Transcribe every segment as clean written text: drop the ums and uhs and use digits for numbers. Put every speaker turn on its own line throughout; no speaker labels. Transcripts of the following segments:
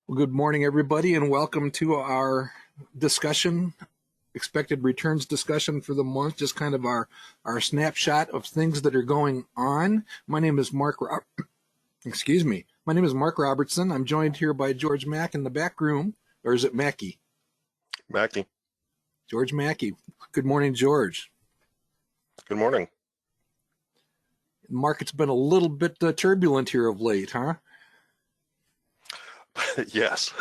Well, good morning, everybody, and welcome to our discussion, expected returns discussion for the month, just kind of our snapshot of things that are going on. My name is Mark Robertson. I'm joined here by George Mack in the back room, or is it Mackey?
Mackie.
George Mackey. Good morning, George.
Good morning.
Mark, it's been a little bit turbulent here of late, huh?
Yes.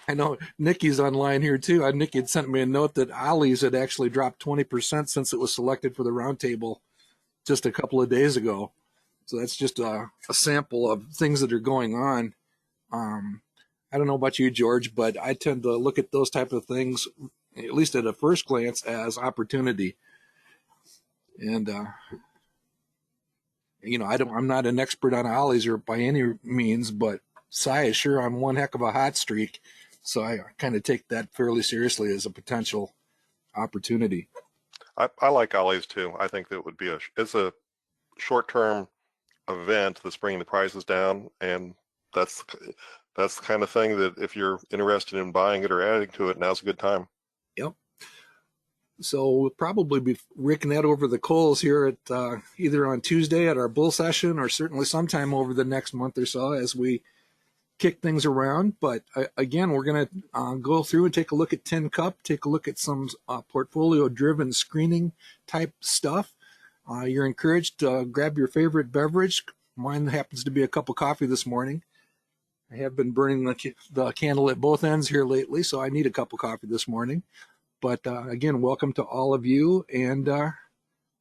I know Nikki's online here too. Nikki had sent me a note that Ollie's had actually dropped 20% since it was selected for the roundtable just a couple of days ago. So that's just a sample of things that are going on. I don't know about you, George, but I tend to look at those type of things, at least at a first glance, as opportunity. And I'm not an expert on Ollie's or by any means, but Cy is sure on one heck of a hot streak. So I kind of take that fairly seriously as a potential opportunity.
I like Ollie's too. I think that would be it's a short-term event that's bringing the prices down, and that's the kind of thing that if you're interested in buying it or adding to it, now's a good time.
Yep. So we'll probably be raking that over the coals here at either on Tuesday at our bull session or certainly sometime over the next month or so as we kick things around. But again, we're going to go through and take a look at Tin Cup, take a look at some portfolio-driven screening type stuff. You're encouraged to grab your favorite beverage. Mine happens to be a cup of coffee this morning. I have been burning the candle at both ends here lately, so I need a cup of coffee this morning. But again, welcome to all of you, and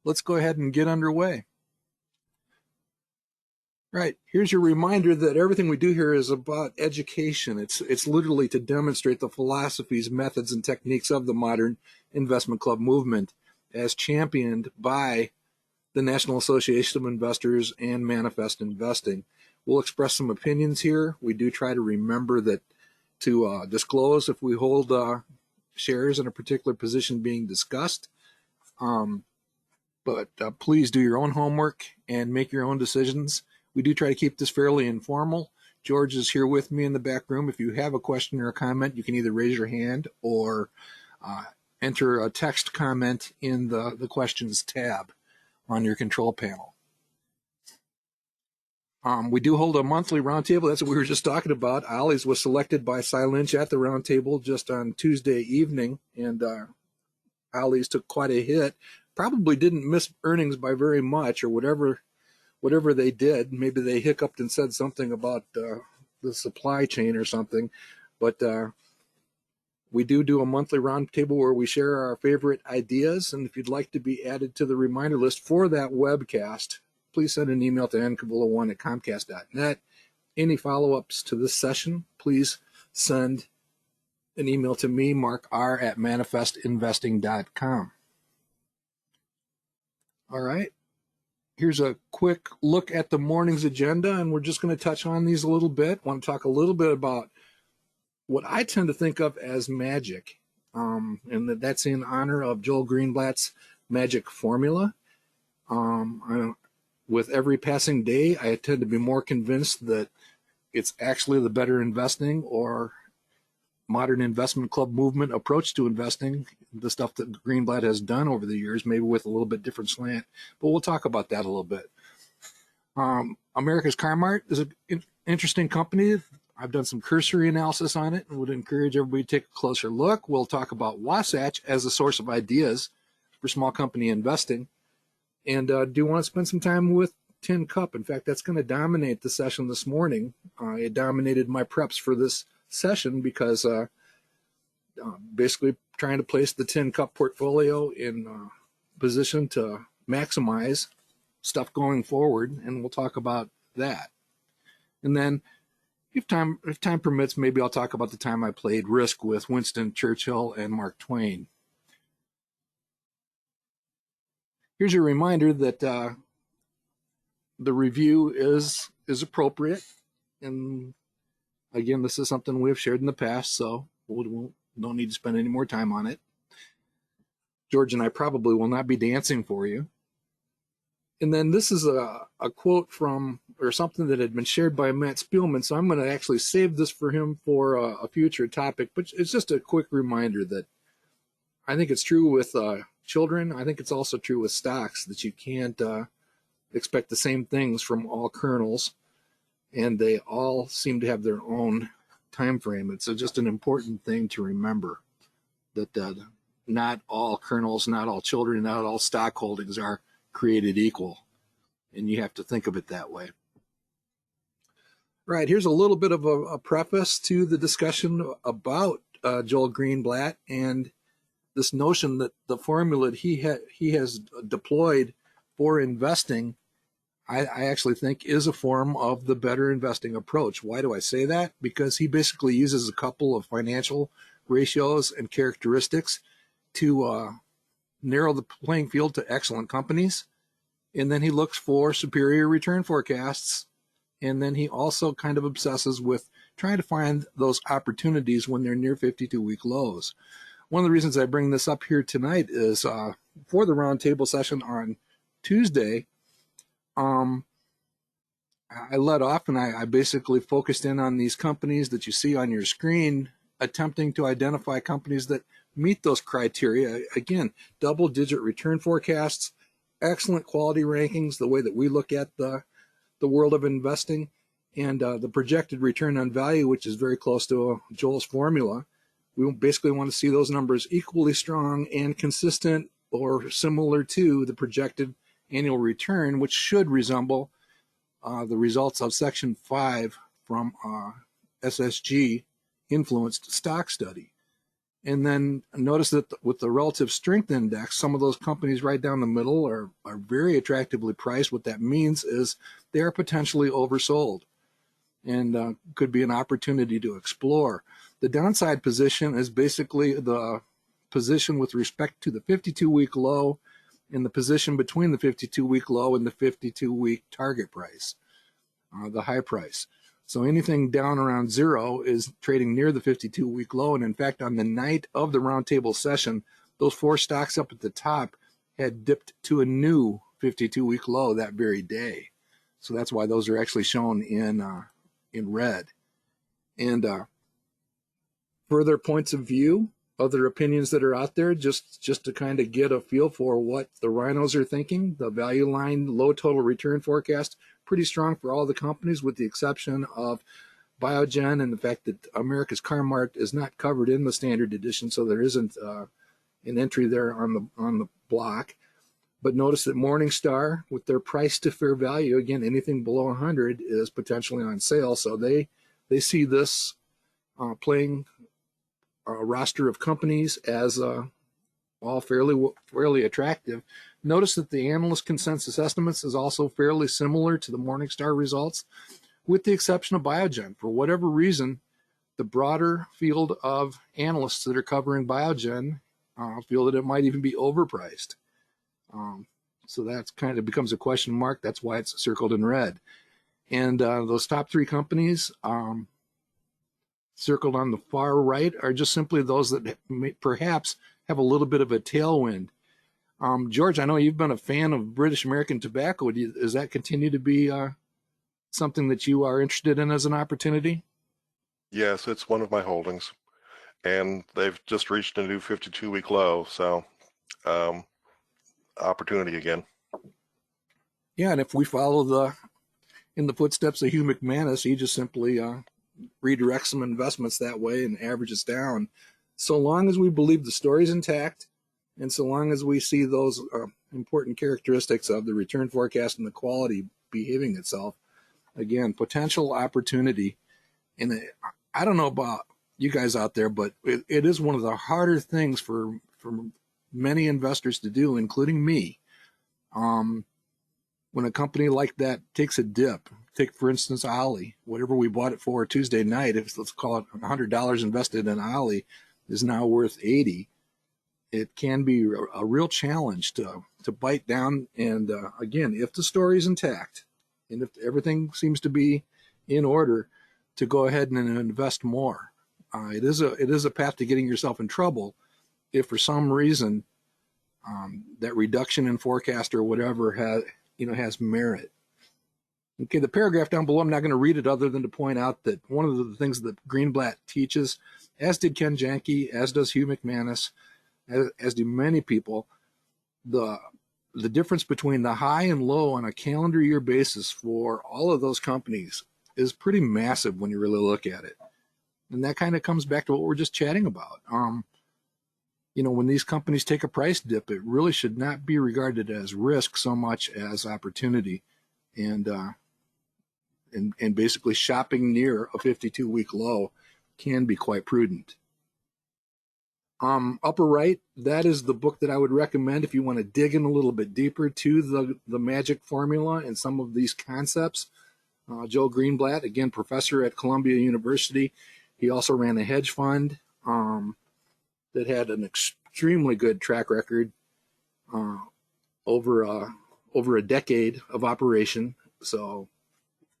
let's go ahead and get underway. Right, here's your reminder that everything we do here is about education. It's literally to demonstrate the philosophies, methods, and techniques of the modern investment club movement as championed by the National Association of Investors and Manifest Investing. We'll express some opinions here. We do try to remember that to disclose if we hold shares in a particular position being discussed. But please do your own homework and make your own decisions. We do try to keep this fairly informal. George is here with me in the back room. If you have a question or a comment, you can either raise your hand or enter a text comment in the questions tab on your control panel. We do hold a monthly roundtable. That's what we were just talking about. Ollie's was selected by Cy Lynch at the roundtable just on Tuesday evening, and Ollie's took quite a hit. Probably didn't miss earnings by very much, or whatever they did. Maybe they hiccuped and said something about the supply chain or something. But we do a monthly roundtable where we share our favorite ideas. And if you'd like to be added to the reminder list for that webcast, please send an email to ncavilla1@comcast.net. Any follow-ups to this session, please send an email to me, Mark R. at manifestinvesting.com. All right. Here's a quick look at the morning's agenda, and we're just going to touch on these a little bit. I want to talk a little bit about what I tend to think of as magic, and that's in honor of Joel Greenblatt's magic formula. With every passing day, I tend to be more convinced that it's actually the better investing or modern investment club movement approach to investing, the stuff that Greenblatt has done over the years, maybe with a little bit different slant, but we'll talk about that a little bit. America's Car Mart is an interesting company. I've done some cursory analysis on it and would encourage everybody to take a closer look. We'll talk about Wasatch as a source of ideas for small company investing, and do want to spend some time with Tin Cup. In fact, that's going to dominate the session this morning. It dominated my preps for this session because basically trying to place the Tin Cup portfolio in position to maximize stuff going forward, and we'll talk about that. And then if time permits, maybe I'll talk about the time I played Risk with Winston Churchill and Mark Twain. Here's a reminder that the review is appropriate, and again, this is something we've shared in the past, so we don't need to spend any more time on it. George and I probably will not be dancing for you. And then this is a quote from or something that had been shared by Matt Spielman, so I'm going to actually save this for him for a future topic. But it's just a quick reminder that I think it's true with children. I think it's also true with stocks that you can't expect the same things from all kernels, and they all seem to have their own time frame. It's just an important thing to remember that not all kernels, not all children, not all stock holdings are created equal, and you have to think of it that way. Right, here's a little bit of a preface to the discussion about Joel Greenblatt and this notion that the formula he has deployed for investing, I actually think is a form of the better investing approach. Why do I say that? Because he basically uses a couple of financial ratios and characteristics to narrow the playing field to excellent companies. And then he looks for superior return forecasts. And then he also kind of obsesses with trying to find those opportunities when they're near 52-week lows. One of the reasons I bring this up here tonight is for the roundtable session on Tuesday, I led off and I basically focused in on these companies that you see on your screen, attempting to identify companies that meet those criteria. Again, double-digit return forecasts, excellent quality rankings, the way that we look at the world of investing, and the projected return on value, which is very close to Joel's formula. We basically want to see those numbers equally strong and consistent or similar to the projected annual return, which should resemble the results of Section 5 from SSG influenced stock study. And then notice that with the relative strength index, some of those companies right down the middle are very attractively priced. What that means is they are potentially oversold and could be an opportunity to explore. The downside position is basically the position with respect to the 52-week low and the position between the 52-week low and the 52-week target price, the high price. So anything down around zero is trading near the 52-week low. And in fact, on the night of the roundtable session, those four stocks up at the top had dipped to a new 52-week low that very day. So that's why those are actually shown in red. And further points of view, other opinions that are out there, just to kind of get a feel for what the rhinos are thinking. The value line low total return forecast, pretty strong for all the companies with the exception of Biogen and the fact that America's Car Mart is not covered in the standard edition, so there isn't an entry there on the block. But notice that Morningstar, with their price to fair value, again, anything below 100 is potentially on sale. So they see this playing a roster of companies as all fairly attractive. Notice that the analyst consensus estimates is also fairly similar to the Morningstar results, with the exception of Biogen. For whatever reason, the broader field of analysts that are covering Biogen feel that it might even be overpriced. So that kind of becomes a question mark. That's why it's circled in red. And those top three companies circled on the far right are just simply those that perhaps have a little bit of a tailwind. George, I know you've been a fan of British American Tobacco. Does that continue to be something that you are interested in as an opportunity?
Yes, it's one of my holdings, and they've just reached a new 52-week low, so opportunity again.
Yeah, and if we follow in the footsteps of Hugh McManus, he just simply redirects some investments that way and averages down. So long as we believe the story's intact, and so long as we see those important characteristics of the return forecast and the quality behaving itself, again, potential opportunity. And I don't know about you guys out there, but it is one of the harder things for many investors to do, including me. When a company like that takes a dip, take for instance Ollie, whatever we bought it for Tuesday night, if let's call it $100 invested in Ollie is now worth 80. It can be a real challenge to bite down. And again, if the story is intact and if everything seems to be in order, to go ahead and invest more. It is a path to getting yourself in trouble if for some reason that reduction in forecast or whatever has merit. Okay, the paragraph down below, I'm not going to read it other than to point out that one of the things that Greenblatt teaches, as did Ken Janke, as does Hugh McManus, as do many people, the difference between the high and low on a calendar year basis for all of those companies is pretty massive when you really look at it. And that kind of comes back to what we're just chatting about. When these companies take a price dip, it really should not be regarded as risk so much as opportunity. And basically shopping near a 52-week low can be quite prudent. Upper right, that is the book that I would recommend if you want to dig in a little bit deeper to the magic formula and some of these concepts. Joe Greenblatt, again, professor at Columbia University. He also ran a hedge fund that had an extremely good track record over a decade of operation. So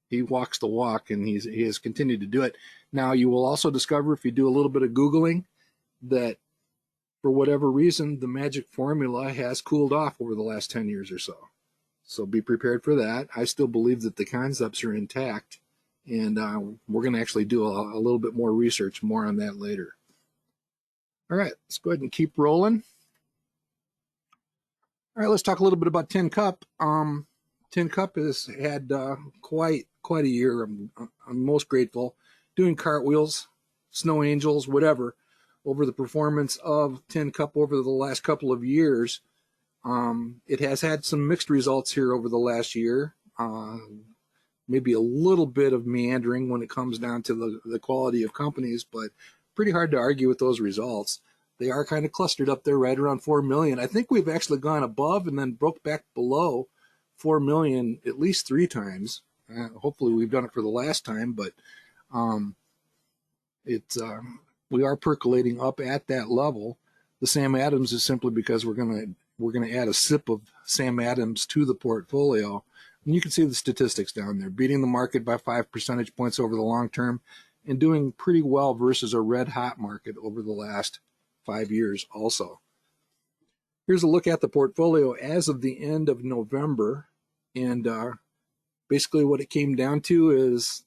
he walks the walk, and he has continued to do it. Now, you will also discover, if you do a little bit of Googling, that for whatever reason, the magic formula has cooled off over the last 10 years or so. So be prepared for that. I still believe that the concepts are intact, and we're going to actually do a little bit more research, more on that later. All right, let's go ahead and keep rolling. All right, let's talk a little bit about Tin Cup. Tin Cup has had quite a year. I'm most grateful. Doing cartwheels, snow angels, whatever, over the performance of Tin Cup over the last couple of years. It has had some mixed results here over the last year. Maybe a little bit of meandering when it comes down to the quality of companies, but pretty hard to argue with those results. They are kind of clustered up there right around 4 million. I think we've actually gone above and then broke back below 4 million at least 3 times. Hopefully we've done it for the last time, but we are percolating up at that level. The Sam Adams is simply because we're gonna add a sip of Sam Adams to the portfolio. And you can see the statistics down there, beating the market by 5 percentage points over the long term and doing pretty well versus a red hot market over the last 5 years also. Here's a look at the portfolio as of the end of November. And basically what it came down to is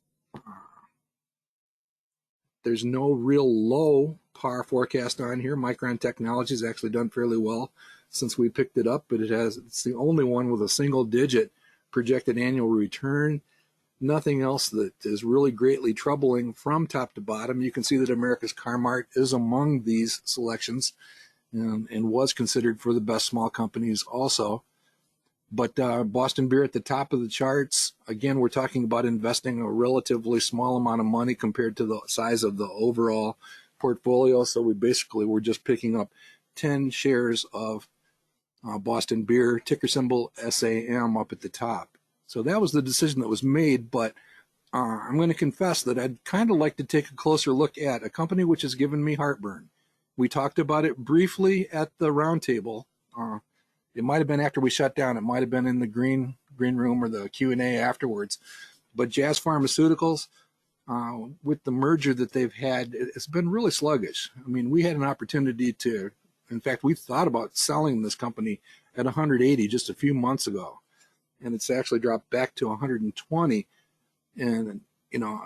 there's no real low par forecast on here. Micron Technology has actually done fairly well since we picked it up, but it's the only one with a single digit projected annual return. Nothing else that is really greatly troubling from top to bottom. You can see that America's Car Mart is among these selections and was considered for the best small companies also. But Boston Beer at the top of the charts. Again, we're talking about investing a relatively small amount of money compared to the size of the overall portfolio. So we're just picking up 10 shares of Boston Beer, ticker symbol SAM up at the top. So that was the decision that was made, but I'm going to confess that I'd kind of like to take a closer look at a company which has given me heartburn. We talked about it briefly at the roundtable. It might have been after we shut down. It might have been in the green room or the Q&A afterwards. But Jazz Pharmaceuticals, with the merger that they've had, it's been really sluggish. I mean, we had an opportunity in fact, we thought about selling this company at 180 just a few months ago. And it's actually dropped back to 120. And,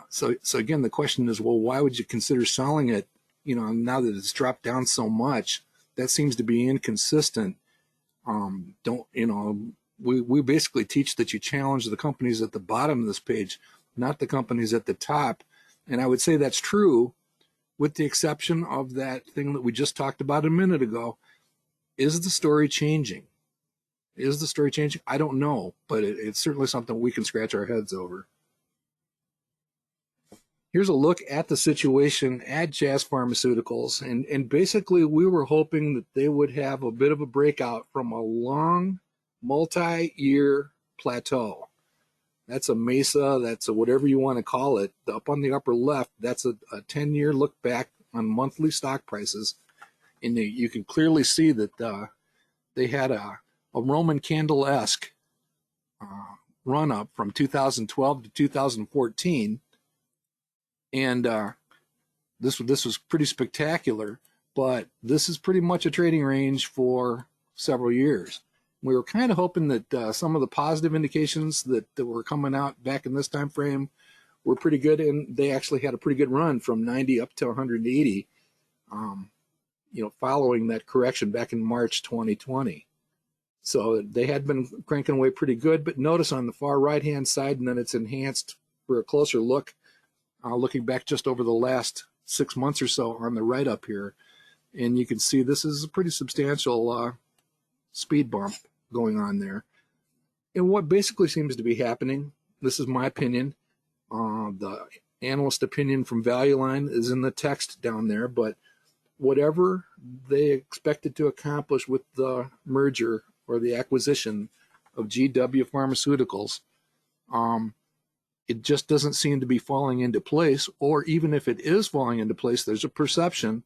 so again, the question is, well, why would you consider selling it, now that it's dropped down so much? That seems to be inconsistent. We basically teach that you challenge the companies at the bottom of this page, not the companies at the top. And I would say that's true, with the exception of that thing that we just talked about a minute ago. Is the story changing? Is the story changing? I don't know, but it's certainly something we can scratch our heads over. Here's a look at the situation at Jazz Pharmaceuticals. And basically, we were hoping that they would have a bit of a breakout from a long, multi-year plateau. That's a mesa, that's a whatever you want to call it. Up on the upper left, that's a 10-year look back on monthly stock prices. And you can clearly see that they had a Roman candle-esque run-up from 2012 to 2014. And this was pretty spectacular, but this is pretty much a trading range for several years. We were kind of hoping that some of the positive indications that were coming out back in this time frame were pretty good, and they actually had a pretty good run from 90 up to 180, following that correction back in March 2020. So they had been cranking away pretty good, but notice on the far right-hand side, and then it's enhanced for a closer look, looking back just over the last 6 months or so on the right up here, and you can see this is a pretty substantial speed bump going on there. And what basically seems to be happening, this is my opinion, the analyst opinion from Value Line is in the text down there, but whatever they expected to accomplish with the merger or the acquisition of GW Pharmaceuticals, it just doesn't seem to be falling into place, or even if it is falling into place, there's a perception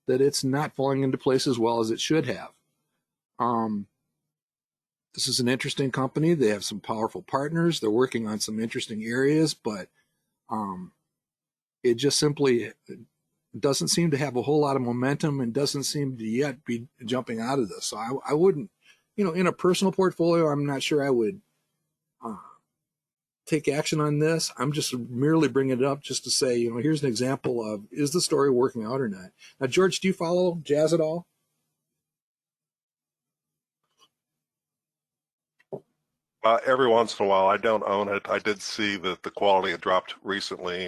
that it's not falling into place as well as it should have. This is an interesting company. They have some powerful partners. They're working on some interesting areas, but it just simply doesn't seem to have a whole lot of momentum and doesn't seem to yet be jumping out of this. So I wouldn't, in a personal portfolio, I'm not sure I would take action on this. I'm just merely bringing it up just to say, here's an example of, is the story working out or not? Now, George, do you follow Jazz at all?
Every once in a while. I don't own it. I did see that the quality had dropped recently,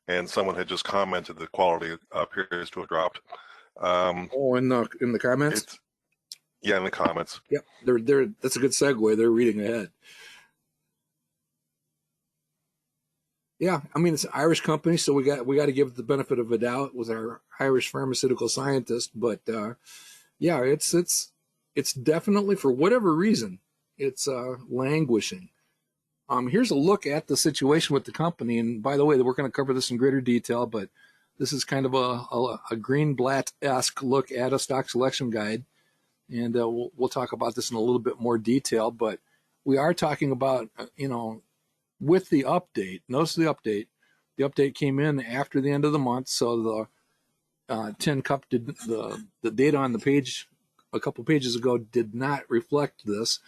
and someone had just commented the quality appears to have dropped.
In the comments?
Yeah, in the comments.
Yep, that's a good segue. They're reading ahead. Yeah, I mean, it's an Irish company, so we got to give the benefit of a doubt with our Irish pharmaceutical scientist. But yeah, it's definitely, for whatever reason, it's languishing. Here's a look at the situation with the company. And by the way, we're going to cover this in greater detail, but this is kind of a Greenblatt-esque look at a stock selection guide. And we'll talk about this in a little bit more detail. But we are talking about, with the update. Notice the update. The update came in after the end of the month. So the 10 cup did the data on the page a couple pages ago did not reflect this.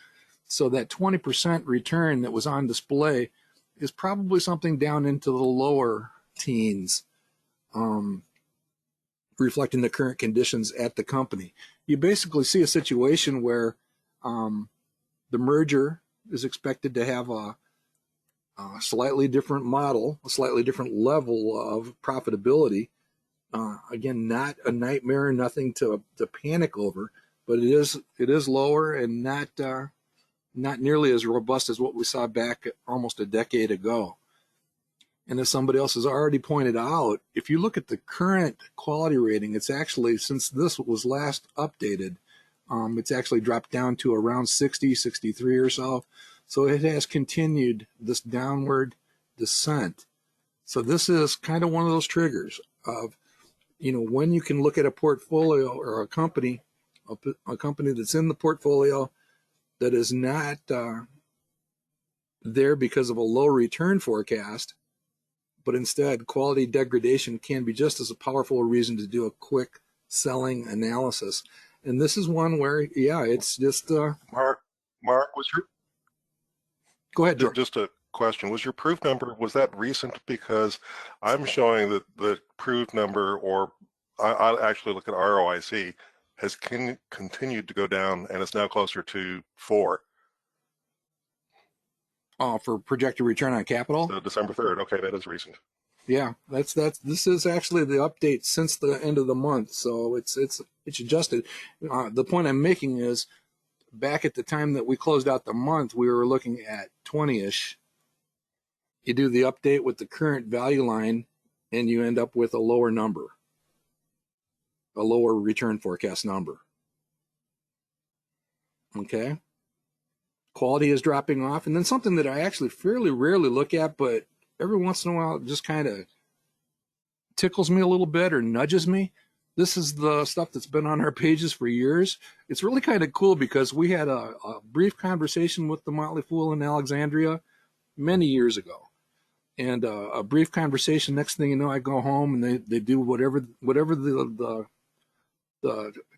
So that 20% return that was on display is probably something down into the lower teens, reflecting the current conditions at the company. You basically see a situation where the merger is expected to have a slightly different model, a slightly different level of profitability. Again, not a nightmare, nothing to panic over, but it is lower and not nearly as robust as what we saw back almost a decade ago. And as somebody else has already pointed out, if you look at the current quality rating, it's actually, since this was last updated, it's actually dropped down to around 60, 63 or so. So it has continued this downward descent. So this is kind of one of those triggers of, when you can look at a portfolio or a company that's in the portfolio that is not there because of a low return forecast, but instead quality degradation can be just as a powerful reason to do a quick selling analysis. And this is one where, yeah, it's just...
Mark, was your...
Go ahead, George.
Just a question. Was your proof number, was that recent? Because I'm showing that the proof number, or I'll actually look at ROIC, has continued to go down, and it's now closer to 4.
For projected return on capital?
So December 3rd. Okay, that is recent.
Yeah, this is actually the update since the end of the month, so it's adjusted. The point I'm making is, back at the time that we closed out the month, we were looking at 20-ish. You do the update with the current value line, and you end up with a lower number, a lower return forecast number. Okay? Quality is dropping off. And then something that I actually fairly rarely look at, but every once in a while it just kind of tickles me a little bit or nudges me. This is the stuff that's been on our pages for years. It's really kind of cool because we had a brief conversation with the Motley Fool in Alexandria many years ago. And a brief conversation, next thing you know, I go home and they do whatever the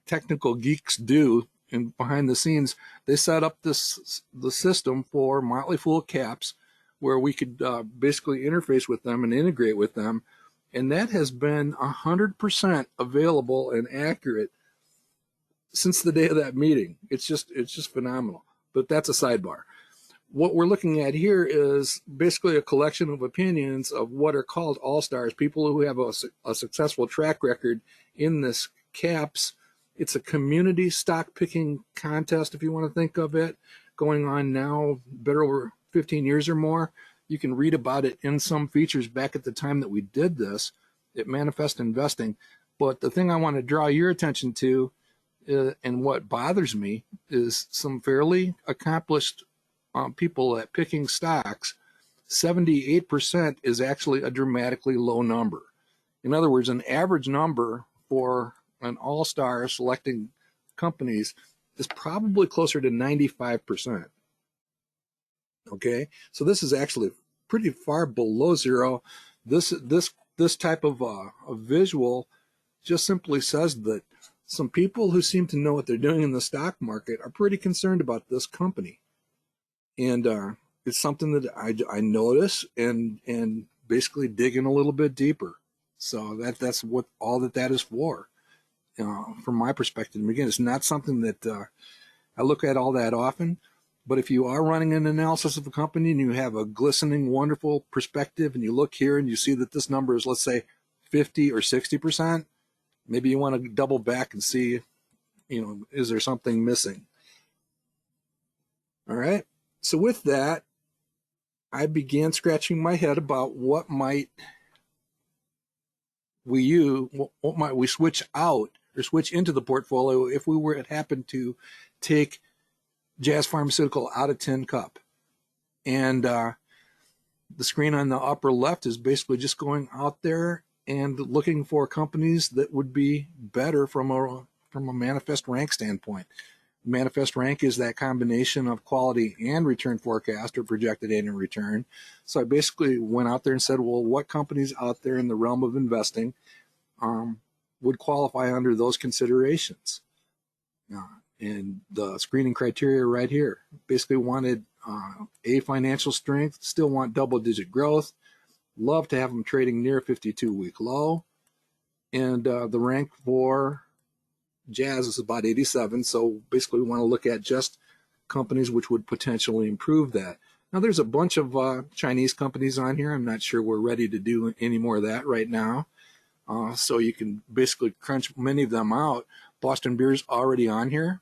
technical geeks do and behind the scenes, they set up the system for Motley Fool caps where we could basically interface with them and integrate with them. And that has been 100% available and accurate since the day of that meeting. It's just phenomenal. But that's a sidebar. What we're looking at here is basically a collection of opinions of what are called all-stars, people who have a successful track record in this caps. It's a community stock picking contest, if you want to think of it, going on now better over 15 years or more. You can read about it in some features back at the time that we did this at Manifest Investing. But the thing I want to draw your attention to, and what bothers me, is some fairly accomplished people at picking stocks. 78% is actually a dramatically low number. In other words, an average number for an all-star selecting companies is probably closer to 95%. Okay, so this is actually pretty far below zero. This type of a visual just simply says that some people who seem to know what they're doing in the stock market are pretty concerned about this company. And it's something that I notice and basically dig in a little bit deeper. So that's what all that is for, from my perspective. And again, it's not something that I look at all that often. But if you are running an analysis of a company and you have a glistening, wonderful perspective, and you look here and you see that this number is, let's say, 50 or 60%, maybe you want to double back and see, is there something missing? All right. So with that, I began scratching my head about what might we switch out or switch into the portfolio if we were happen to take Jazz Pharmaceutical out of Tin Cup. And the screen on the upper left is basically just going out there and looking for companies that would be better from a manifest rank standpoint. Manifest rank is that combination of quality and return forecast or projected annual return. So I basically went out there and said, well, what companies out there in the realm of investing would qualify under those considerations? And the screening criteria right here basically wanted a financial strength, still want double-digit growth, love to have them trading near 52-week low, and the rank for Jazz is about 87. So basically we want to look at just companies which would potentially improve that. Now there's a bunch of Chinese companies on here. I'm not sure we're ready to do any more of that right now. So you can basically crunch many of them out. Boston Beer's already on here.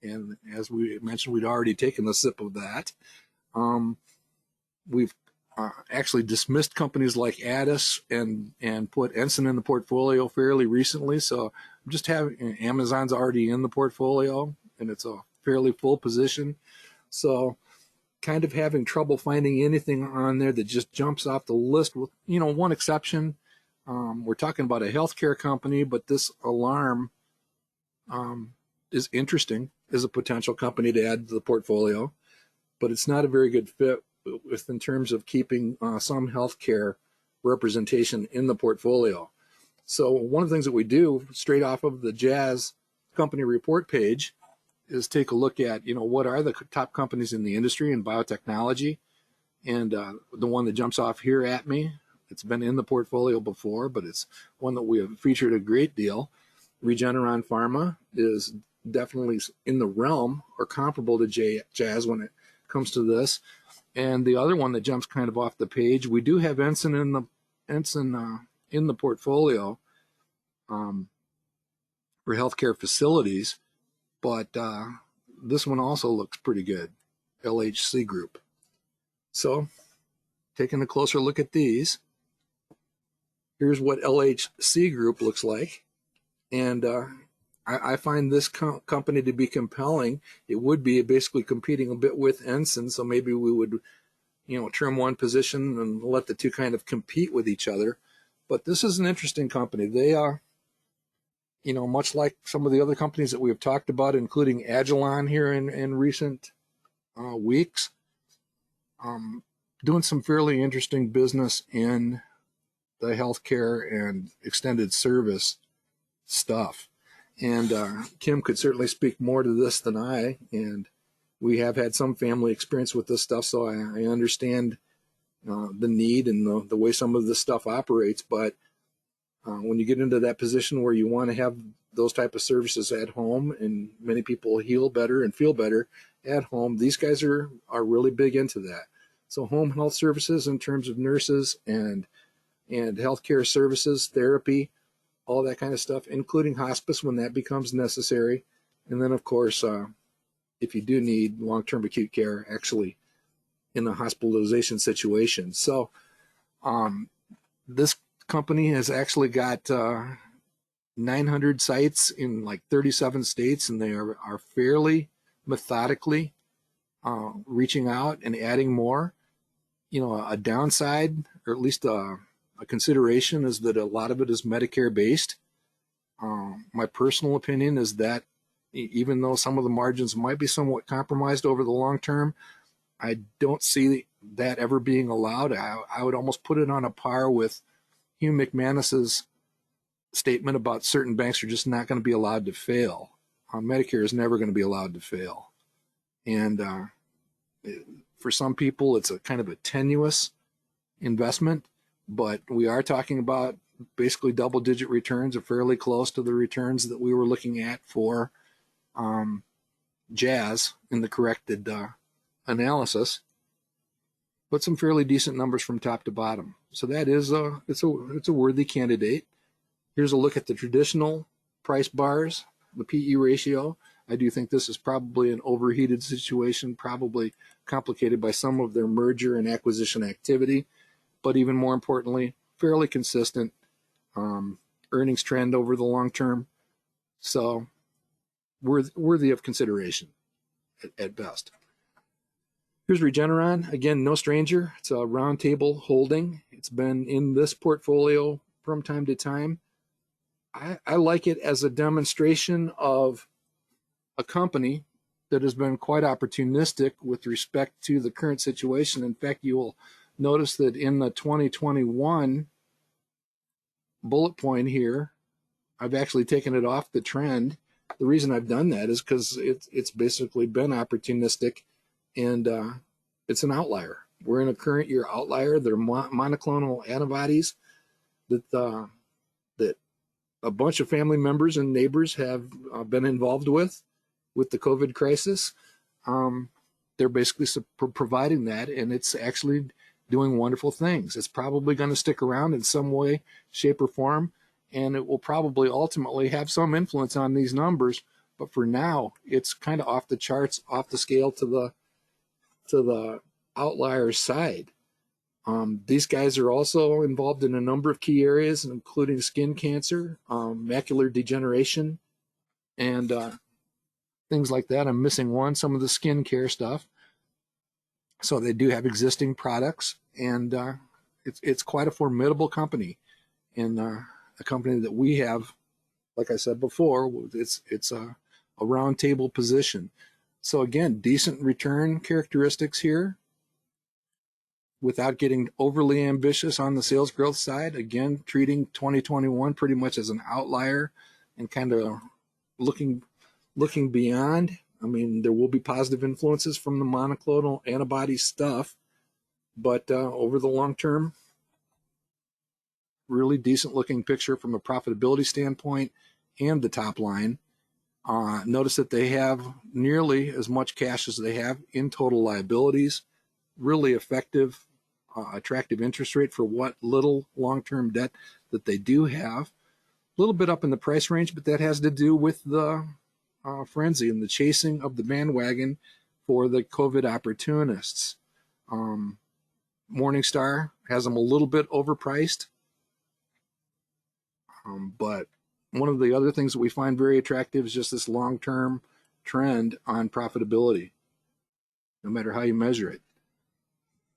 And as we mentioned, we'd already taken a sip of that. We've actually dismissed companies like Addis and put Ensign in the portfolio fairly recently. So I'm just having Amazon's already in the portfolio, and it's a fairly full position. So kind of having trouble finding anything on there that just jumps off the list with, one exception. We're talking about a healthcare company, but this Alarm is interesting as a potential company to add to the portfolio, but it's not a very good fit in terms of keeping some healthcare representation in the portfolio. So one of the things that we do straight off of the Jazz company report page is take a look at, what are the top companies in the industry in biotechnology. And the one that jumps off here at me, it's been in the portfolio before, but it's one that we have featured a great deal. Regeneron Pharma is definitely in the realm or comparable to Jazz when it comes to this. And the other one that jumps kind of off the page, we do have Ensign in the portfolio for healthcare facilities, but this one also looks pretty good, LHC Group. So taking a closer look at these, here's what LHC Group looks like. And I find this company to be compelling. It would be basically competing a bit with Ensign, so maybe we would, trim one position and let the two kind of compete with each other. But this is an interesting company. They are, much like some of the other companies that we have talked about, including Agilon here in recent weeks, doing some fairly interesting business in the healthcare and extended service stuff. And Kim could certainly speak more to this than I. And we have had some family experience with this stuff, so I understand the need and the way some of this stuff operates. But when you get into that position where you want to have those type of services at home, and many people heal better and feel better at home, these guys are really big into that. So home health services in terms of nurses and healthcare services, therapy, all that kind of stuff, including hospice when that becomes necessary. And then, of course, if you do need long-term acute care, actually in a hospitalization situation. So this company has actually got 900 sites in like 37 states, and they are fairly methodically reaching out and adding more. You know, a downside, or at least a consideration, is that a lot of it is Medicare based. My personal opinion is that even though some of the margins might be somewhat compromised over the long term, I don't see that ever being allowed. I would almost put it on a par with Hugh McManus's statement about certain banks are just not going to be allowed to fail. Medicare is never going to be allowed to fail. And for some people, it's a kind of a tenuous investment, but we are talking about basically double-digit returns, or fairly close to the returns that we were looking at for Jazz in the corrected analysis, but some fairly decent numbers from top to bottom. So that is it's a worthy candidate. Here's a look at the traditional price bars, the PE ratio. I do think this is probably an overheated situation, probably complicated by some of their merger and acquisition activity, but even more importantly, fairly consistent earnings trend over the long term. So worthy of consideration at best. Here's Regeneron. Again, no stranger. It's a roundtable holding. It's been in this portfolio from time to time. I like it as a demonstration of a company that has been quite opportunistic with respect to the current situation. In fact, you will notice that in the 2021 bullet point here, I've actually taken it off the trend. The reason I've done that is because it's basically been opportunistic, and it's an outlier. We're in a current year outlier. They're monoclonal antibodies that a bunch of family members and neighbors have been involved with the COVID crisis. They're basically providing that, and it's actually doing wonderful things. It's probably going to stick around in some way, shape, or form, and it will probably ultimately have some influence on these numbers. But for now, it's kind of off the charts, off the scale to the outlier side. These guys are also involved in a number of key areas, including skin cancer, macular degeneration, and things like that. I'm missing one, some of the skin care stuff. So they do have existing products, and it's quite a formidable company, and a company that we have, like I said before, it's a round table position. So again, decent return characteristics here, without getting overly ambitious on the sales growth side. Again, treating 2021 pretty much as an outlier and kind of looking beyond. I mean, there will be positive influences from the monoclonal antibody stuff, but over the long term, really decent looking picture from a profitability standpoint and the top line. Notice that they have nearly as much cash as they have in total liabilities. Really effective, attractive interest rate for what little long-term debt that they do have. A little bit up in the price range, but that has to do with the frenzy and the chasing of the bandwagon for the COVID opportunists. Morningstar has them a little bit overpriced, but one of the other things that we find very attractive is just this long-term trend on profitability, no matter how you measure it.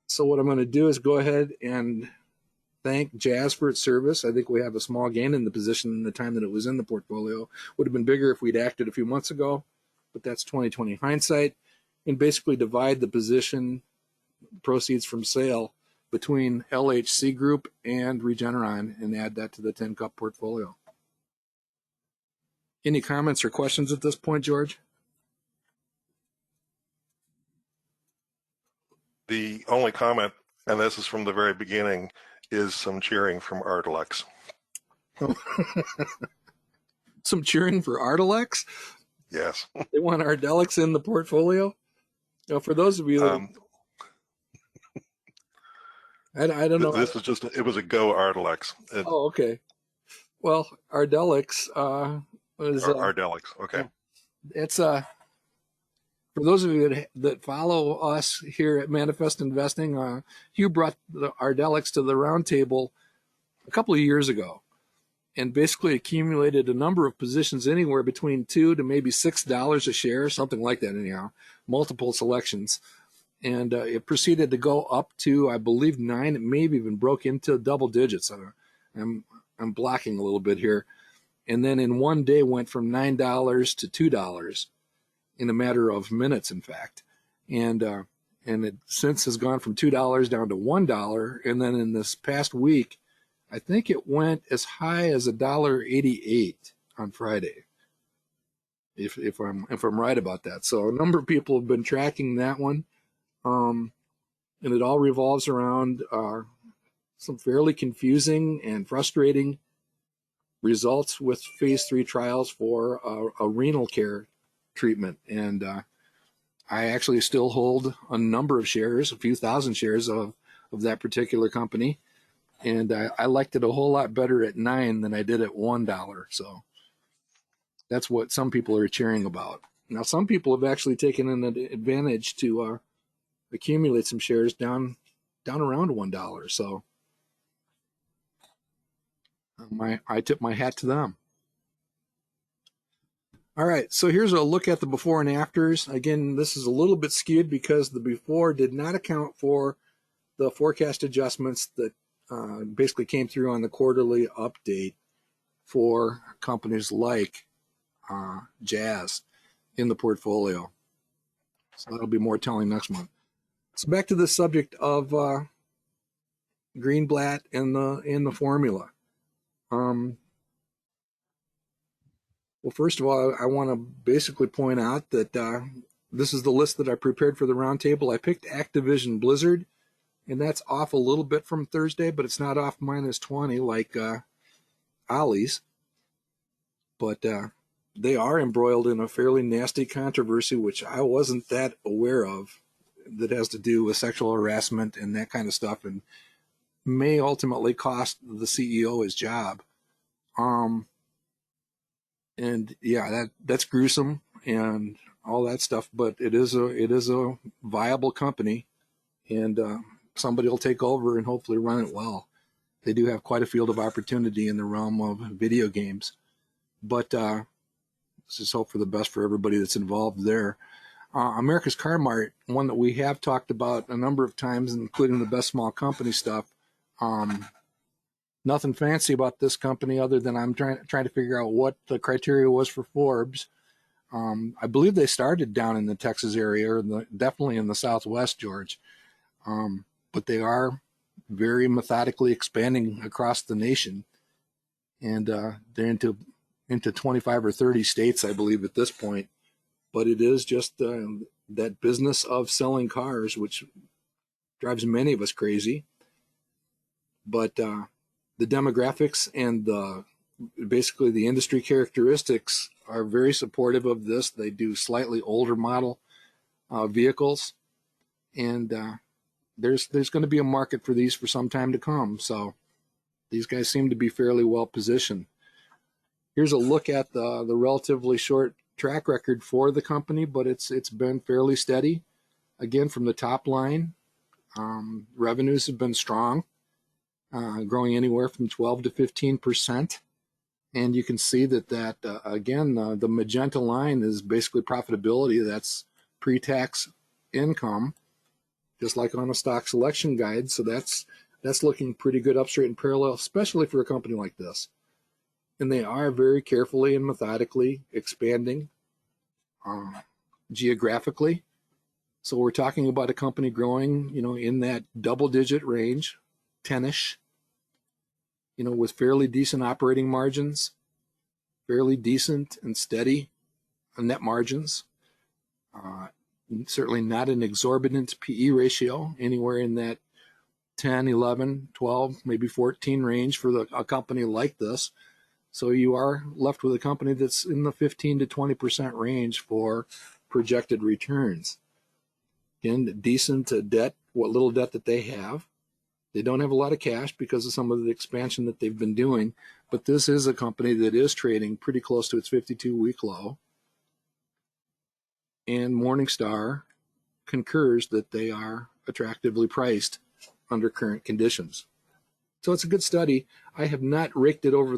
So what I'm going to do is go ahead and thank Jazz for its service. I think we have a small gain in the position in the time that it was in the portfolio. Would have been bigger if we'd acted a few months ago, but that's 2020 hindsight. And basically divide the position proceeds from sale between LHC Group and Regeneron and add that to the 10-cup portfolio. Any comments or questions at this point, George?
The only comment, and this is from the very beginning, is some cheering from Ardalex.
Some cheering for Ardalex?
Yes.
They want Ardalex in the portfolio? Now, for those of you that I don't know.
This was just, it was a go Ardalex.
Oh, okay. Well, Ardalex is
Ardalex, okay.
it's for those of you that follow us here at Manifest Investing, Hugh brought the Ardalex to the roundtable a couple of years ago, and basically accumulated a number of positions anywhere between $2 to maybe $6 a share, something like that. Anyhow, multiple selections. And it proceeded to go up to, I believe, 9. It maybe even broke into double digits. I'm blocking a little bit here. And then in one day went from $9 to $2 in a matter of minutes, in fact. And it since has gone from $2 down to $1. And then in this past week, I think it went as high as $1.88 on Friday, if I'm right about that. So a number of people have been tracking that one. And it all revolves around some fairly confusing and frustrating results with phase 3 trials for a renal care treatment. And I actually still hold a number of shares, a few thousand shares of that particular company. And I liked it a whole lot better at 9 than I did at $1. So that's what some people are cheering about. Now, some people have actually taken an advantage to accumulate some shares down around $1. So I tip my hat to them. All right, so here's a look at the before and afters. Again, this is a little bit skewed because the before did not account for the forecast adjustments that basically came through on the quarterly update for companies like Jazz in the portfolio. So that'll be more telling next month. So back to the subject of Greenblatt and the formula. Well, first of all, I want to basically point out that this is the list that I prepared for the roundtable. I picked Activision Blizzard, and that's off a little bit from Thursday, but it's not off -20 like Ollie's. But they are embroiled in a fairly nasty controversy, which I wasn't that aware of, that has to do with sexual harassment and that kind of stuff, and may ultimately cost the CEO his job. And yeah, that's gruesome and all that stuff, but it is a viable company, and somebody will take over and hopefully run it well. They do have quite a field of opportunity in the realm of video games, but let's just hope for the best for everybody that's involved there. America's Car Mart, one that we have talked about a number of times, including the best small company stuff. Nothing fancy about this company other than I'm trying to figure out what the criteria was for Forbes. I believe they started down in the Texas area, or definitely in the Southwest, George. But they are very methodically expanding across the nation, and they're into 25 or 30 states, I believe, at this point. But it is just that business of selling cars, which drives many of us crazy. But the demographics and basically the industry characteristics are very supportive of this. They do slightly older model vehicles, and there's going to be a market for these for some time to come. So these guys seem to be fairly well positioned. Here's a look at the relatively short track record for the company, but it's been fairly steady. Again, from the top line, revenues have been strong, growing anywhere from 12 to 15%. And you can see that again, the magenta line is basically profitability. That's pre-tax income, just like on a stock selection guide. So that's looking pretty good up straight and parallel, especially for a company like this. And they are very carefully and methodically expanding geographically. So we're talking about a company growing, in that double-digit range, 10-ish, with fairly decent operating margins, fairly decent and steady net margins. Certainly not an exorbitant PE ratio, anywhere in that 10, 11, 12, maybe 14 range for a company like this. So you are left with a company that's in the 15 to 20% range for projected returns. Again, decent debt, what little debt that they have. They don't have a lot of cash because of some of the expansion that they've been doing, but this is a company that is trading pretty close to its 52-week low. And Morningstar concurs that they are attractively priced under current conditions. So it's a good study. I have not raked it over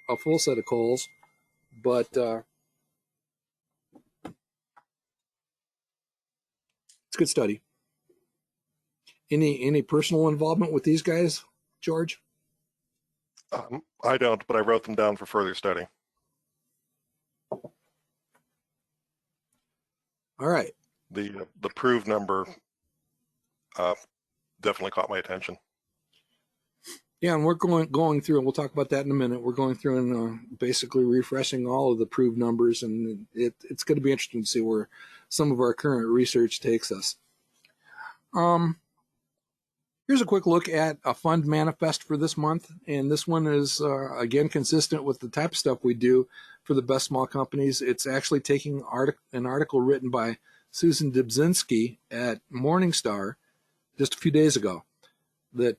a full set of coals, but it's a good study. Any personal involvement with these guys, George?
I don't, but I wrote them down for further study.
All right.
The proof number definitely caught my attention.
Yeah, and we're going through, and we'll talk about that in a minute. We're going through and basically refreshing all of the proved numbers, and it's going to be interesting to see where some of our current research takes us. Here's a quick look at a fund manifest for this month, and this one is, again, consistent with the type of stuff we do for the best small companies. It's actually taking an article written by Susan Dubzinski at Morningstar just a few days ago that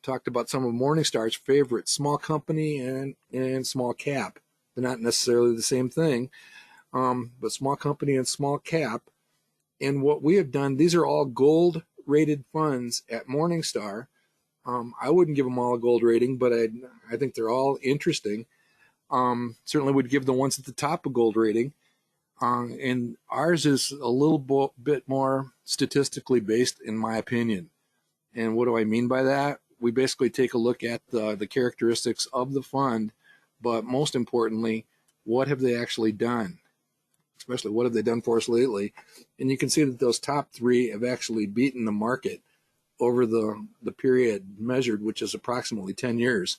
talked about some of Morningstar's favorite small company and small cap. They're not necessarily the same thing, but small company and small cap. And what we have done, these are all gold rated funds at Morningstar. I wouldn't give them all a gold rating, but I think they're all interesting. Certainly would give the ones at the top a gold rating. And ours is a little bit more statistically based, in my opinion. And what do I mean by that? We basically take a look at the characteristics of the fund, but most importantly, what have they actually done? Especially what have they done for us lately? And you can see that those top three have actually beaten the market over the period measured, which is approximately 10 years,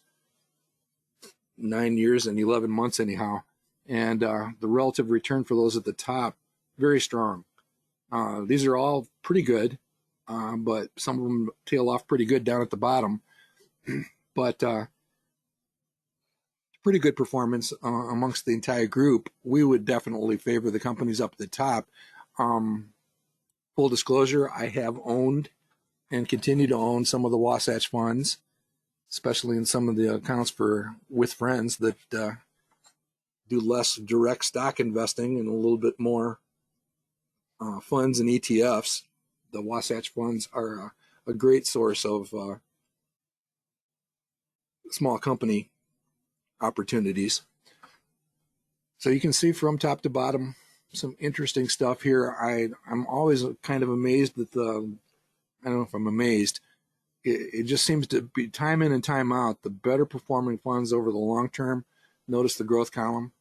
9 years and 11 months anyhow. And the relative return for those at the top, very strong. These are all pretty good, but some of them tail off pretty good down at the bottom. But pretty good performance amongst the entire group. We would definitely favor the companies up at the top. Full disclosure, I have owned and continue to own some of the Wasatch funds, especially in some of the accounts with friends that do less direct stock investing and a little bit more funds and ETFs. The Wasatch funds are a great source of small company opportunities. So you can see from top to bottom some interesting stuff here. I'm always kind of amazed that I don't know if I'm amazed. It just seems to be time in and time out, the better performing funds over the long term. Notice the growth column.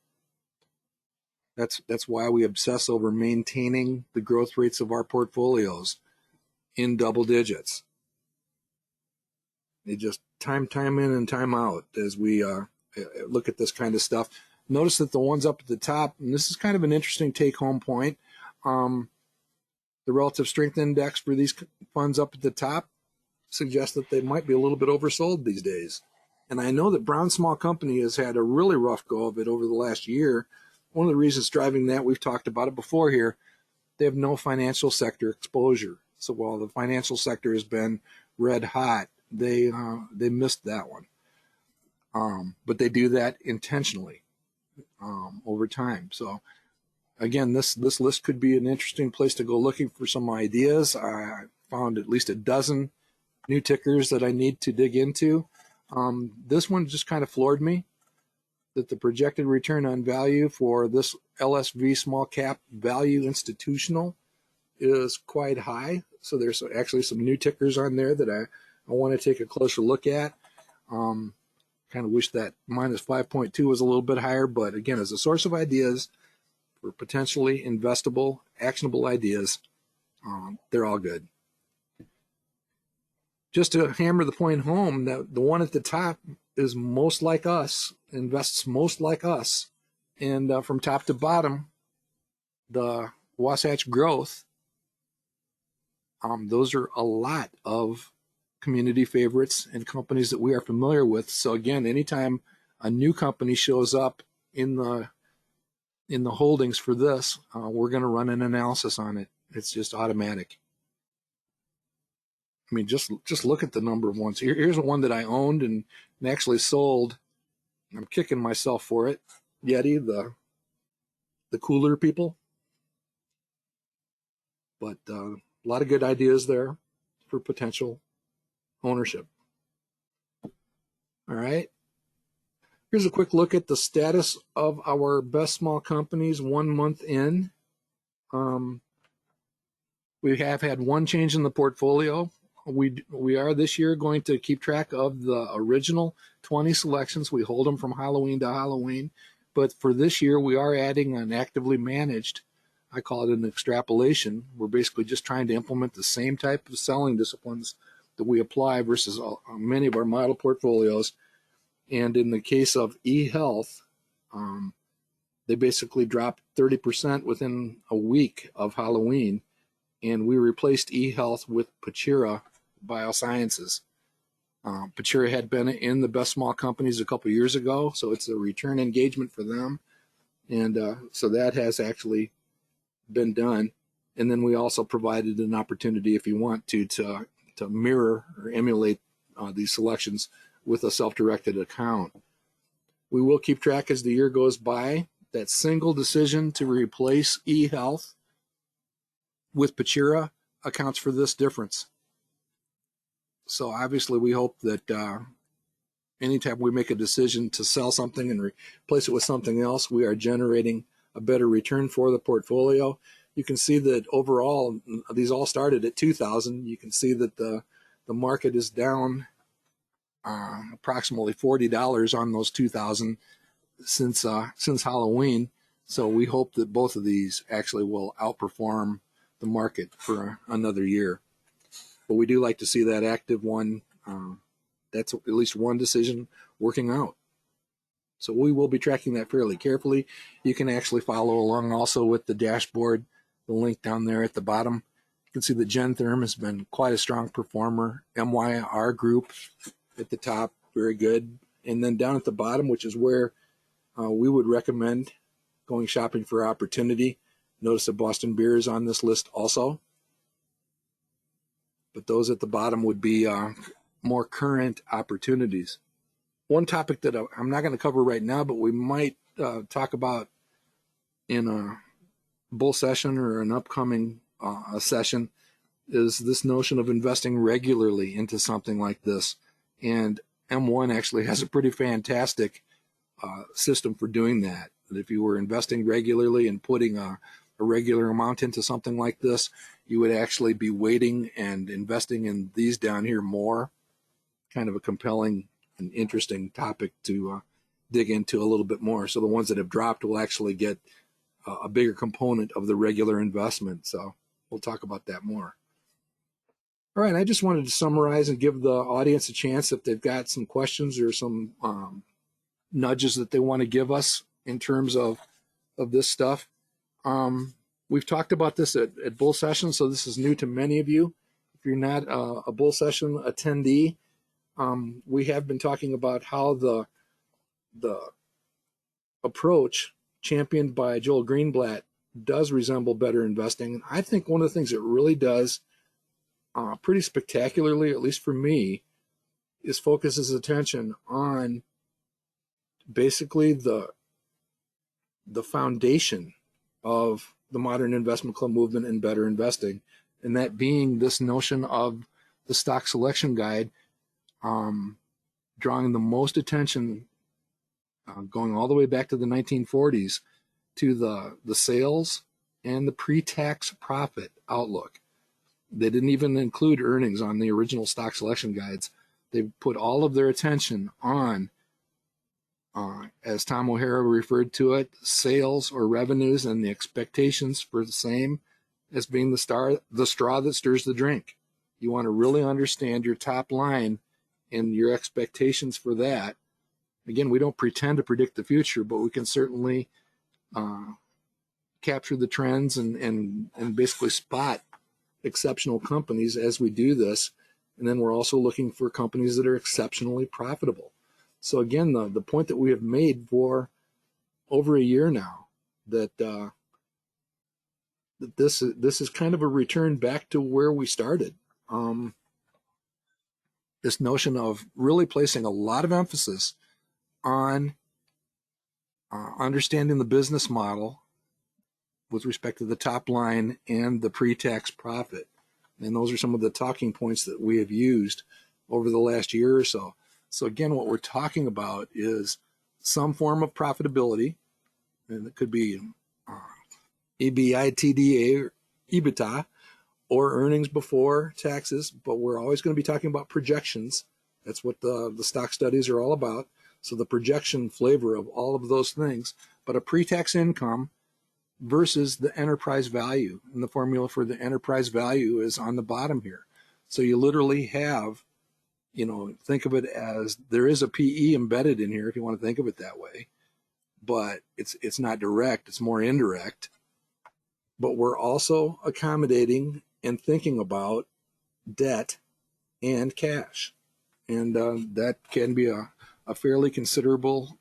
That's why we obsess over maintaining the growth rates of our portfolios in double digits. It just time in and time out as we look at this kind of stuff. Notice that the ones up at the top, and this is kind of an interesting take-home point, the relative strength index for these funds up at the top suggests that they might be a little bit oversold these days. And I know that Brown Small Company has had a really rough go of it over the last year. One of the reasons driving that, we've talked about it before here, they have no financial sector exposure. So while the financial sector has been red hot, they missed that one. But they do that intentionally over time. So again, this list could be an interesting place to go looking for some ideas. I found at least a dozen new tickers that I need to dig into. This one just kind of floored me, that the projected return on value for this LSV small cap value institutional is quite high. So there's actually some new tickers on there that I want to take a closer look at. Kind of wish that minus 5.2 was a little bit higher, but again, as a source of ideas for potentially investable, actionable ideas, they're all good. Just to hammer the point home, that the one at the top is most like us, invests most like us, And from top to bottom, the Wasatch Growth, those are a lot of community favorites and companies that we are familiar with. So again, anytime a new company shows up in the holdings for this, we're going to run an analysis on it. It's just automatic. I mean, just look at the number of ones. Here's one that I owned and actually sold. I'm kicking myself for it. Yeti, the cooler people. But a lot of good ideas there for potential ownership. All right. Here's a quick look at the status of our best small companies 1 month in. We have had one change in the portfolio. We are this year going to keep track of the original 20 selections. We hold them from Halloween to Halloween. But for this year, we are adding an actively managed, I call it an extrapolation. We're basically just trying to implement the same type of selling disciplines that we apply versus many of our model portfolios. And in the case of eHealth, they basically dropped 30% within a week of Halloween. And we replaced eHealth with Pachira Biosciences. Pachira had been in the best small companies a couple years ago, so it's a return engagement for them. And so that has actually been done. And then we also provided an opportunity, if you want to mirror or emulate these selections with a self-directed account. We will keep track as the year goes by. That single decision to replace eHealth with Pachira accounts for this difference. So obviously we hope that anytime we make a decision to sell something and replace it with something else, we are generating a better return for the portfolio. You can see that overall, these all started at 2,000. You can see that the market is down approximately $40 on those 2,000 since Halloween. So we hope that both of these actually will outperform the market for another year. But we do like to see that active one. That's at least one decision working out. So we will be tracking that fairly carefully. You can actually follow along also with the dashboard, the link down there at the bottom. You can see that Gentherm has been quite a strong performer. MYR Group at the top, very good. And then down at the bottom, which is where we would recommend going shopping for opportunity. Notice that Boston Beer is on this list also. But those at the bottom would be more current opportunities. One topic that I'm not going to cover right now, but we might talk about in a bull session or an upcoming session is this notion of investing regularly into something like this. And M1 actually has a pretty fantastic system for doing that. If you were investing regularly and putting a regular amount into something like this, you would actually be waiting and investing in these down here more. Kind of a compelling and interesting topic to dig into a little bit more. So the ones that have dropped will actually get a bigger component of the regular investment. So we'll talk about that more. All right, I just wanted to summarize and give the audience a chance if they've got some questions or some nudges that they want to give us in terms of this stuff. We've talked about this at bull sessions, so this is new to many of you. If you're not a bull session attendee, we have been talking about how the approach championed by Joel Greenblatt does resemble better investing. And I think one of the things it really does pretty spectacularly, at least for me, is focus his attention on basically the foundation of the modern investment club movement and better investing, and that being this notion of the stock selection guide, drawing the most attention, going all the way back to the 1940s, to the sales and the pre-tax profit outlook. They didn't even include earnings on the original stock selection guides. They put all of their attention on, as Tom O'Hara referred to it, sales or revenues and the expectations for the same as being the straw that stirs the drink. You want to really understand your top line and your expectations for that. Again, we don't pretend to predict the future, but we can certainly capture the trends and basically spot exceptional companies as we do this. And then we're also looking for companies that are exceptionally profitable. So again, the point that we have made for over a year now, that that this is kind of a return back to where we started. This notion of really placing a lot of emphasis on understanding the business model with respect to the top line and the pre-tax profit. And those are some of the talking points that we have used over the last year or so. So again, what we're talking about is some form of profitability, and it could be EBITDA or EBITDA or earnings before taxes, but we're always going to be talking about projections. That's what the stock studies are all about. So the projection flavor of all of those things, but a pre-tax income versus the enterprise value. And the formula for the enterprise value is on the bottom here. So you literally have, think of it as there is a PE embedded in here if you want to think of it that way, but it's not direct, it's more indirect. But we're also accommodating and thinking about debt and cash. And that can be a fairly considerable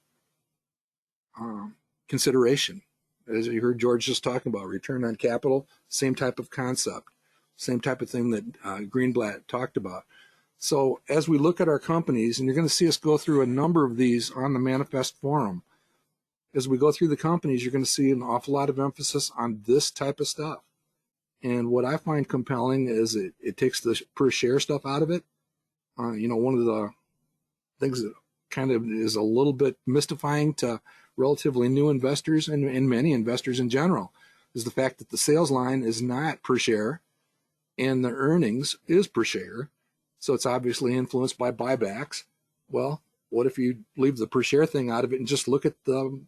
consideration. As you heard George just talking about, return on capital, same type of concept, same type of thing that Greenblatt talked about. So as we look at our companies, and you're going to see us go through a number of these on the Manifest Forum, as we go through the companies, you're going to see an awful lot of emphasis on this type of stuff. And what I find compelling is it takes the per share stuff out of it. One of the things that kind of is a little bit mystifying to relatively new investors and many investors in general is the fact that the sales line is not per share and the earnings is per share. So it's obviously influenced by buybacks. Well, what if you leave the per share thing out of it and just look at the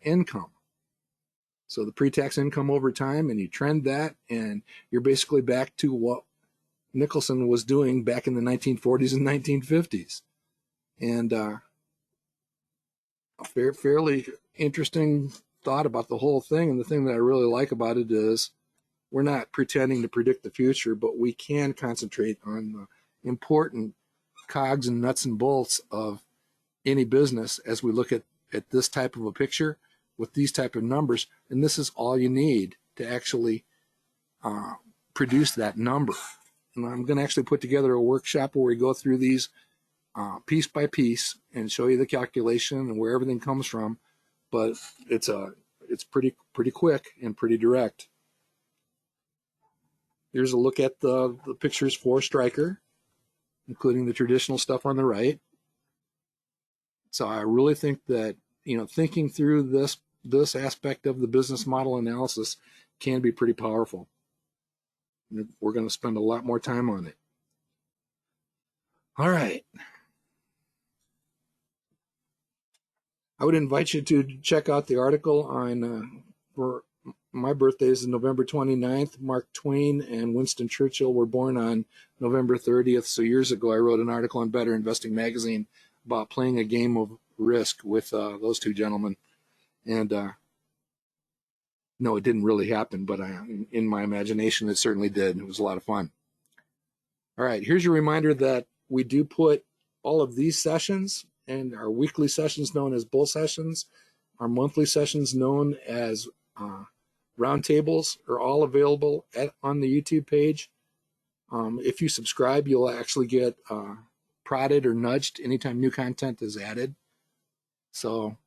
income? So the pre-tax income over time, and you trend that, and you're basically back to what Nicholson was doing back in the 1940s and 1950s. And a fairly interesting thought about the whole thing. And the thing that I really like about it is we're not pretending to predict the future, but we can concentrate on the important cogs and nuts and bolts of any business as we look at this type of a picture with these type of numbers. And this is all you need to actually produce that number. And I'm going to actually put together a workshop where we go through these piece by piece and show you the calculation and where everything comes from. But it's pretty quick and pretty direct. Here's a look at the pictures for Stryker, including the traditional stuff on the right. So I really think that, thinking through this aspect of the business model analysis can be pretty powerful. We're going to spend a lot more time on it. All right. I would invite you to check out the article on, for my birthday is November 29th. Mark Twain and Winston Churchill were born on November 30th. So years ago, I wrote an article on Better Investing Magazine about playing a game of Risk with those two gentlemen. And no, it didn't really happen, but in my imagination, it certainly did. It was a lot of fun. All right, here's your reminder that we do put all of these sessions and our weekly sessions known as bull sessions, our monthly sessions known as roundtables are all available on the YouTube page. If you subscribe, you'll actually get prodded or nudged anytime new content is added. So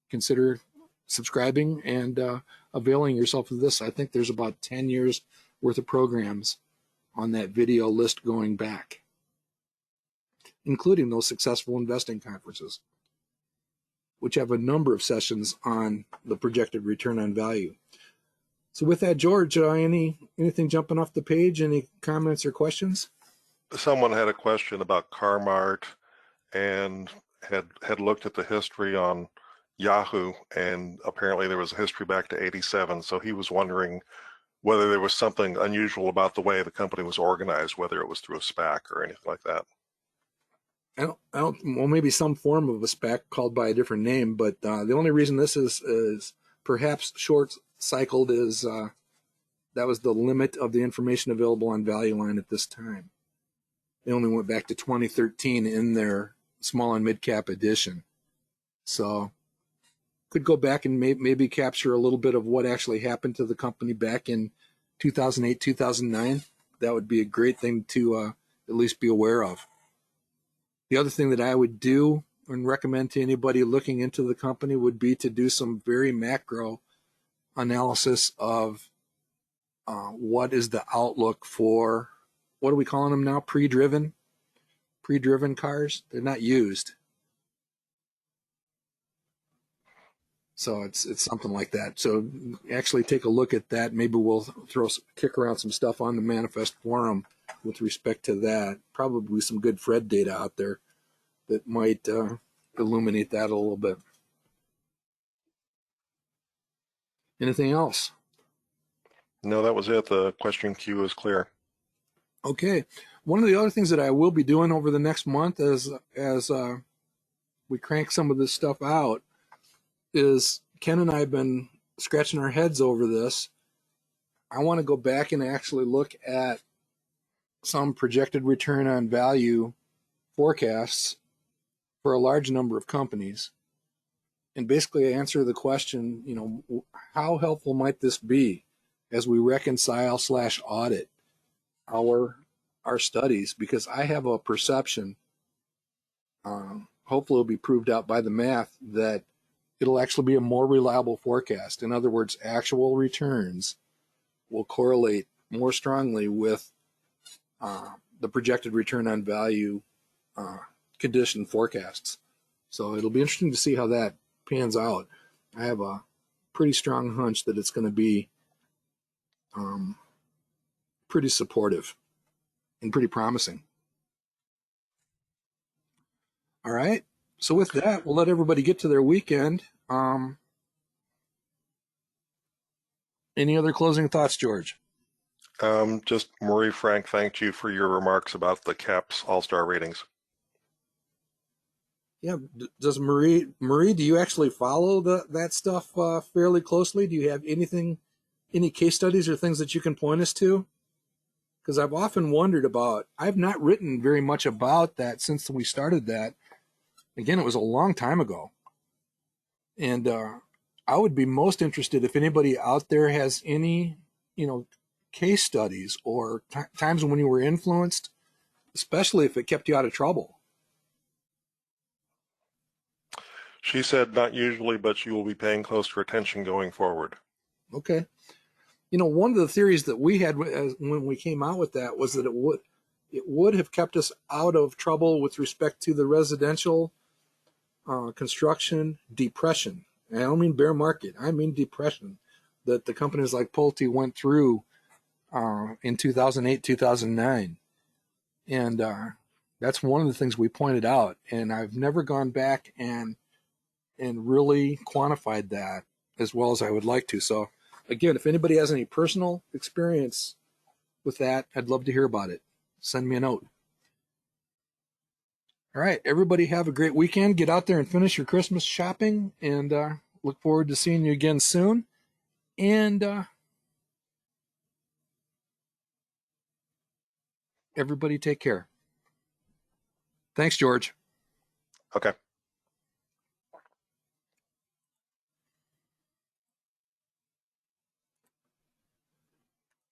consider subscribing and availing yourself of this. I think there's about 10 years worth of programs on that video list going back, including those successful investing conferences, which have a number of sessions on the projected return on value. So with that, George, anything jumping off the page? Any comments or questions?
Someone had a question about Car Mart and had looked at the history on Yahoo, and apparently there was a history back to 87. So he was wondering whether there was something unusual about the way the company was organized, whether it was through a SPAC or anything like that.
Well, maybe some form of a SPAC called by a different name, but the only reason this is perhaps short-cycled is that was the limit of the information available on Value Line at this time. They only went back to 2013 in their small and mid-cap edition. So could go back and maybe capture a little bit of what actually happened to the company back in 2008, 2009. That would be a great thing to at least be aware of. The other thing that I would do and recommend to anybody looking into the company would be to do some very macro analysis of what is the outlook for, what are we calling them now? Pre-driven cars. They're not used. So it's something like that. So actually take a look at that. Maybe we'll kick around some stuff on the Manifest forum with respect to that. Probably some good Fred data out there that might illuminate that a little bit. Anything else?
No, that was it. The question queue is clear.
Okay. One of the other things that I will be doing over the next month as we crank some of this stuff out is Ken and I have been scratching our heads over this. I want to go back and actually look at some projected return on value forecasts for a large number of companies and basically answer the question, how helpful might this be as we reconcile / audit our studies? Because I have a perception, hopefully it'll be proved out by the math, that it'll actually be a more reliable forecast. In other words, actual returns will correlate more strongly with the projected return on value condition forecasts. So it'll be interesting to see how that pans out. I have a pretty strong hunch that it's going to be pretty supportive and pretty promising. All right. So with that, we'll let everybody get to their weekend. Any other closing thoughts, George?
Just Marie Frank thanked you for your remarks about the CAPS All-Star ratings.
Yeah. Does Marie, do you actually follow that stuff fairly closely? Do you have any case studies or things that you can point us to? Because I've often wondered I've not written very much about that since we started that. Again, it was a long time ago. And I would be most interested if anybody out there has any, case studies or times when you were influenced, especially if it kept you out of trouble.
She said not usually, but you will be paying closer attention going forward.
Okay. One of the theories that we had when we came out with that was that it would have kept us out of trouble with respect to the residential construction depression. And I don't mean bear market. I mean depression that the companies like Pulte went through in 2008, 2009. And that's one of the things we pointed out. And I've never gone back and really quantified that as well as I would like to. So again, if anybody has any personal experience with that, I'd love to hear about it. Send me a note. All right, everybody have a great weekend. Get out there and finish your Christmas shopping, and look forward to seeing you again soon. And everybody take care. Thanks, George.
Okay.